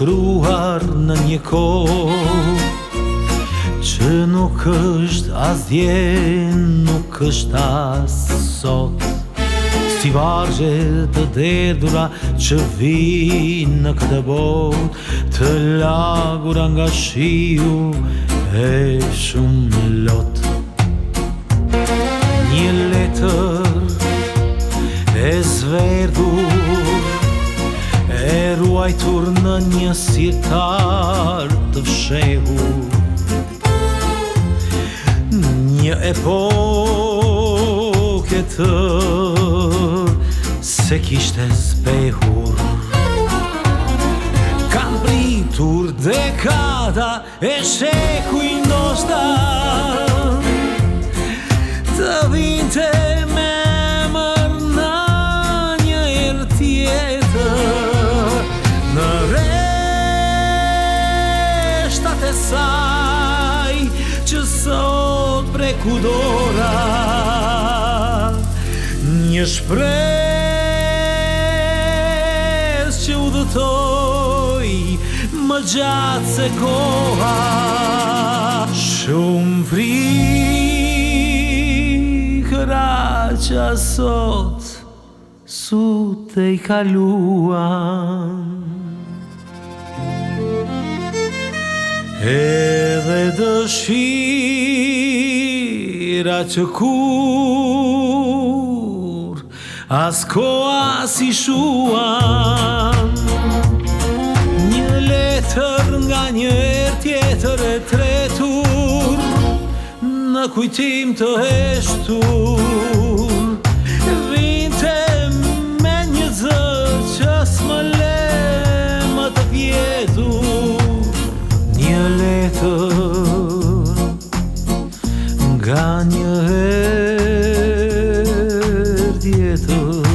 shkruar në një kohë që nuk është as dje, nuk është as sot. Si vargje të derdhura që vinë në këtë botë, të lagura nga shiu e shumë lot. Një letër e zverdhur, e ruajtur në një sirtar të fshehur. Një epokë e tërë se kishte zbehur. Kanë pritur dekada e shekuj ndoshta të vinte me emër në një herë tjetër në reshtat e saj që sot preku dora. Një shpresë që udhëtoj më gjatë se koha. Shumë frikëra që sot sute i kaluan, edhe dëshira që kur as koha si shuan. Një letër nga një herë tjetër e tretur në kujtim të heshtur, vinte me një zë që s'më le më të vjetur. Një letër nga një herë tjetër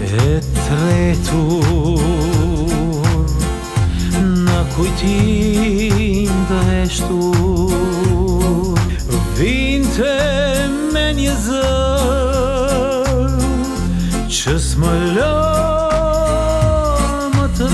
e tretur në kujtim të heshtur, vinte me një zë që s'më lë më të